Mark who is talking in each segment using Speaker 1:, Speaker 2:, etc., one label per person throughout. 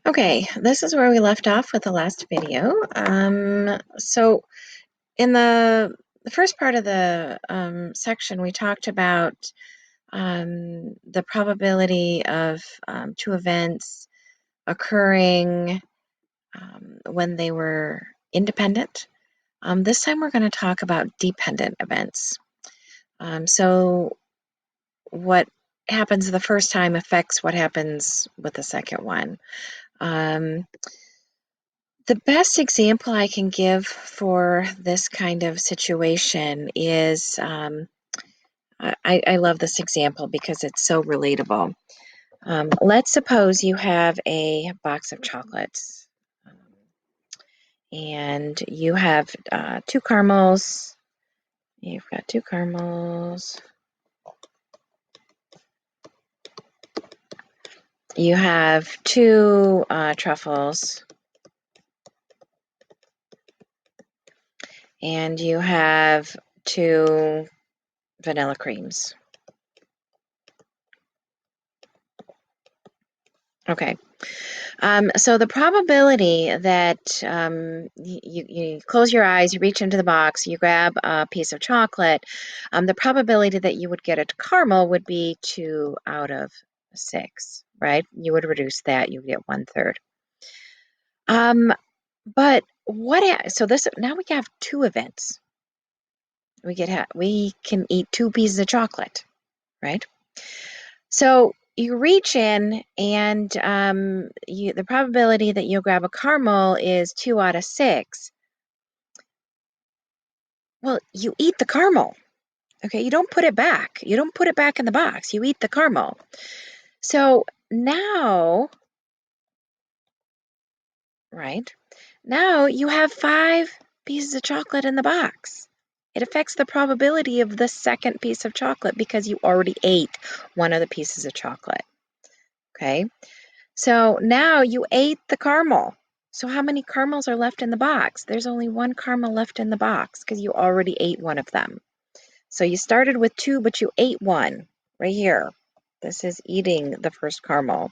Speaker 1: Okay, this is where we left off with the last video. So in the first part of the section, we talked about the probability of two events occurring when they were independent. This time we're going to talk about dependent events. So what happens the first time affects what happens with the second one. The best example I can give for this kind of situation is, I love this example because it's so relatable. Let's suppose you have a box of chocolates and you have two caramels. You've got two caramels. You have two truffles. And you have two vanilla creams. Okay. So the probability that you close your eyes, you reach into the box, you grab a piece of chocolate, the probability that you would get a caramel would be 2 out of 6, right? You would reduce that, you would get 1/3. But so this now we have two events. We can eat 2 pieces of chocolate, right? So you reach in and the probability that you'll grab a caramel is 2 out of 6. Well, you eat the caramel. Okay, you don't put it back. You don't put it back in the box. You eat the caramel. So now, right, now you have 5 pieces of chocolate in the box. It affects the probability of the second piece of chocolate because you already ate one of the pieces of chocolate. Okay, so now you ate the caramel. So how many caramels are left in the box? There's only 1 caramel left in the box because you already ate one of them. So you started with 2, but you ate 1 right here. This is eating the first caramel.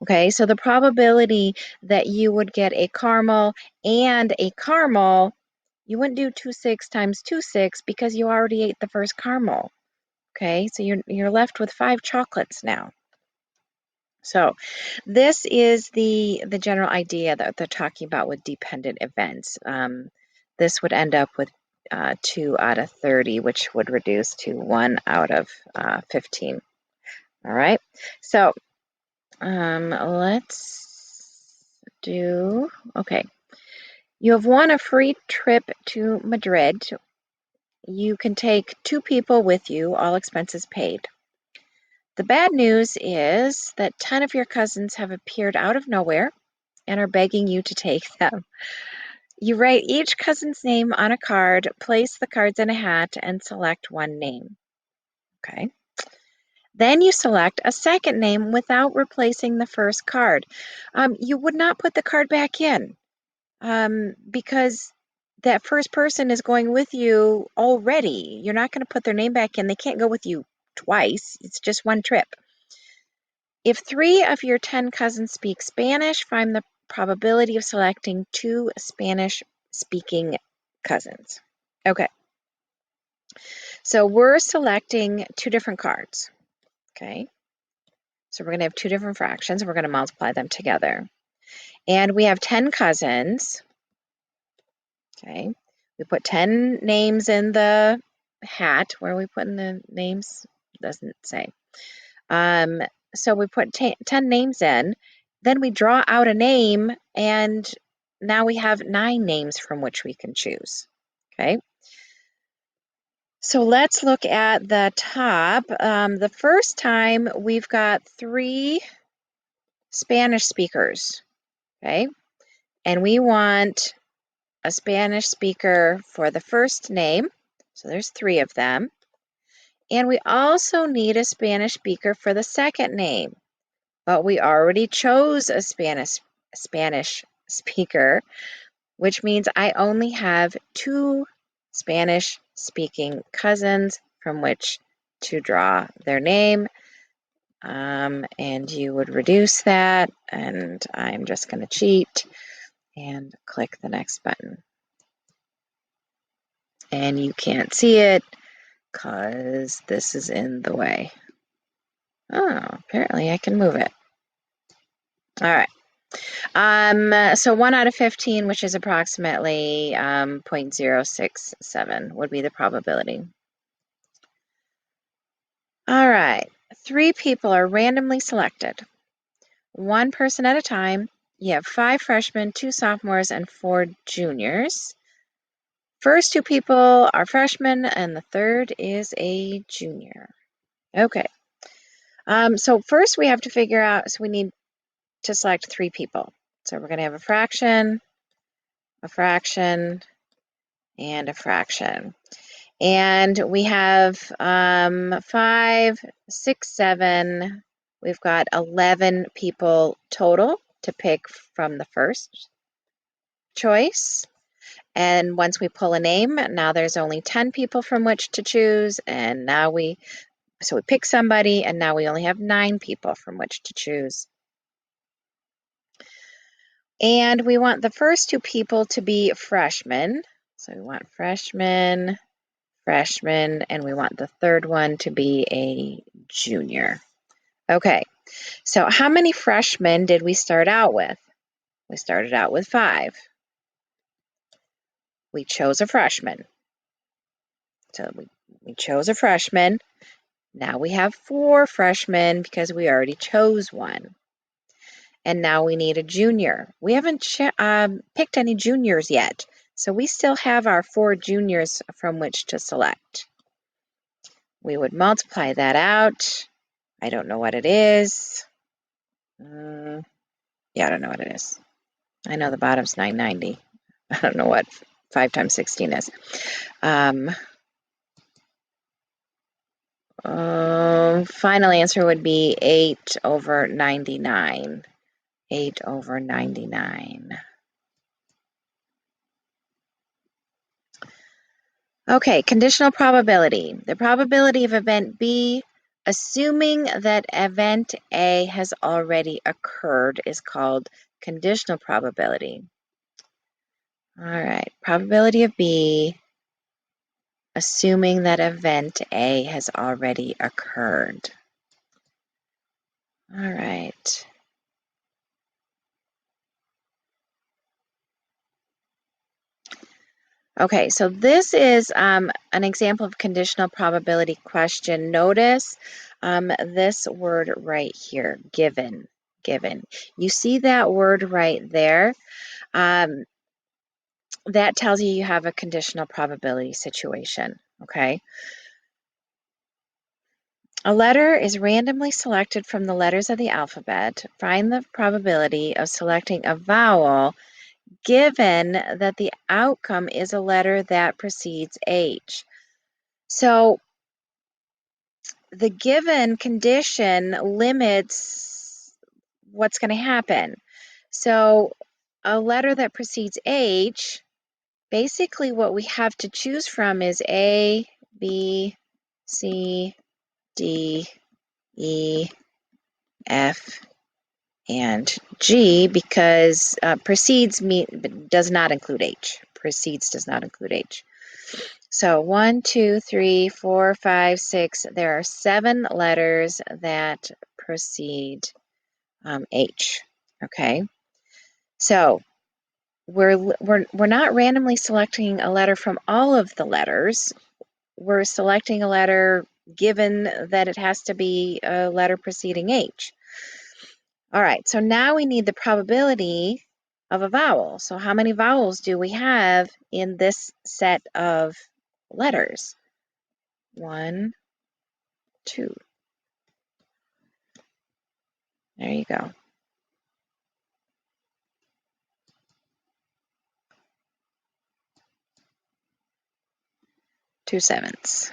Speaker 1: Okay, so the probability that you would get a caramel and a caramel, you wouldn't do 2 6 times 2 6 because you already ate the first caramel. Okay, so you're left with 5 chocolates now. So this is the general idea that they're talking about with dependent events. This would end up with 2 out of 30, which would reduce to 1 out of 15. All right, so let's do, okay. You have won a free trip to Madrid. You can take 2 people with you, all expenses paid. The bad news is that 10 of your cousins have appeared out of nowhere and are begging you to take them. You write each cousin's name on a card, place the cards in a hat, and select one name. Okay. Then you select a second name without replacing the first card. You would not put the card back in because that first person is going with you already. You're not going to put their name back in. They can't go with you twice. It's just one trip. If 3 of your 10 cousins speak Spanish, find the probability of selecting 2 Spanish-speaking cousins. Okay, so we're selecting 2 different cards. Okay, so we're going to have 2 different fractions, and we're going to multiply them together. And we have 10 cousins. Okay, we put 10 names in the hat. Where are we putting the names? Doesn't say. So we put 10 names in, then we draw out a name, and now we have 9 names from which we can choose. Okay. So let's look at the top. The first time we've got 3 Spanish speakers. Okay. And we want a Spanish speaker for the first name. So there's 3 of them. And we also need a Spanish speaker for the second name. But we already chose a Spanish speaker, which means I only have 2 Spanish-speaking cousins from which to draw their name. and you would reduce that, and I'm just going to cheat and click the next button. And you can't see it because this is in the way. Oh, apparently I can move it. All right. So 1 out of 15, which is approximately 0.067, would be the probability. All right. 3 people are randomly selected. 1 person at a time. You have 5 freshmen, 2 sophomores, and 4 juniors. First 2 people are freshmen, and the third is a junior. Okay. So first we have to figure out, so we need to select 3 people. So we're going to have a fraction, and a fraction. And we have 5, 6, 7. We've got 11 people total to pick from the first choice. And once we pull a name, now there's only 10 people from which to choose. And now we pick somebody, and now we only have 9 people from which to choose. And we want the first 2 people to be freshmen. So we want freshmen, and we want the third one to be a junior. Okay, so how many freshmen did we start out with? We started out with 5. We chose a freshman. So we chose a freshman. Now we have 4 freshmen because we already chose one. And now we need a junior. We haven't picked any juniors yet, so we still have our 4 juniors from which to select. We would multiply that out. I don't know what it is. Yeah, I don't know what it is. I know the bottom's 990. I don't know what 5 times 16 is. Final answer would be 8 over 99. 8 over 99. Okay, conditional probability. The probability of event B, assuming that event A has already occurred, is called conditional probability. All right, probability of B, assuming that event A has already occurred. All right. Okay, so this is an example of conditional probability question. Notice this word right here, given. You see that word right there? That tells you have a conditional probability situation, okay? A letter is randomly selected from the letters of the alphabet. Find the probability of selecting a vowel given that the outcome is a letter that precedes H. So the given condition limits what's going to happen. So a letter that precedes H, basically what we have to choose from is A, B, C, D, E, F, and G, because precedes does not include H. Precedes does not include H. So 1, 2, 3, 4, 5, 6. There are 7 letters that precede H. Okay. So we're not randomly selecting a letter from all of the letters. We're selecting a letter given that it has to be a letter preceding H. All right, so now we need the probability of a vowel. So how many vowels do we have in this set of letters? 1, 2. There you go. 2 7s.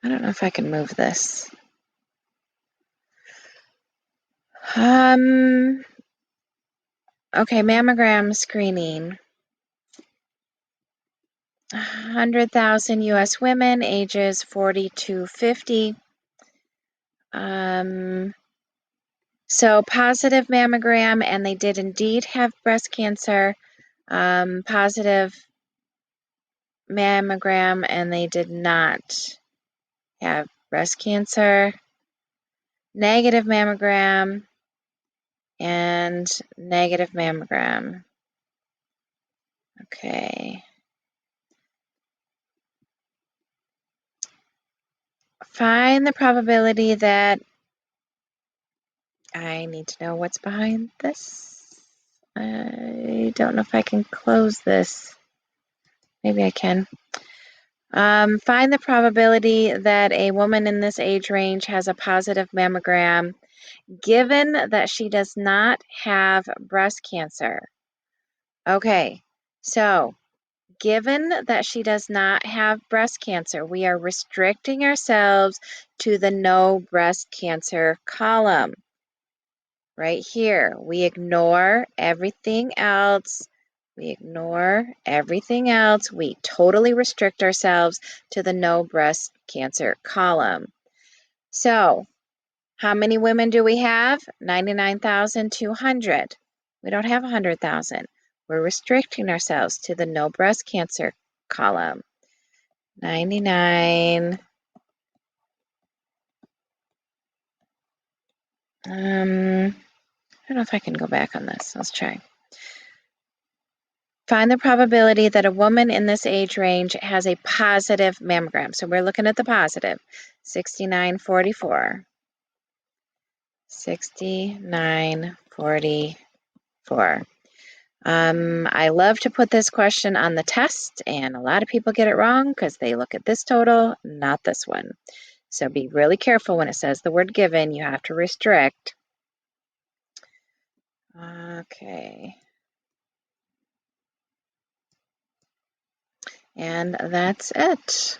Speaker 1: I don't know if I can move this. Okay, mammogram screening. 100,000 U.S. women, ages 40 to 50. So positive mammogram, and they did indeed have breast cancer. Positive mammogram, and they did not have breast cancer. Negative mammogram and negative mammogram. Okay. Find the probability that I need to know what's behind this. I don't know if I can close this. Maybe I can. Find the probability that a woman in this age range has a positive mammogram, given that she does not have breast cancer. Okay, so given that she does not have breast cancer, we are restricting ourselves to the no breast cancer column. Right here, we ignore everything else. We ignore everything else. We totally restrict ourselves to the no breast cancer column. So, how many women do we have? 99,200. We don't have 100,000. We're restricting ourselves to the no breast cancer column. 99. I don't know if I can go back on this. Let's try. Find the probability that a woman in this age range has a positive mammogram. So we're looking at the positive. 6944. 6944. I love to put this question on the test, and a lot of people get it wrong because they look at this total, not this one. So be really careful when it says the word given. You have to restrict. Okay. And that's it.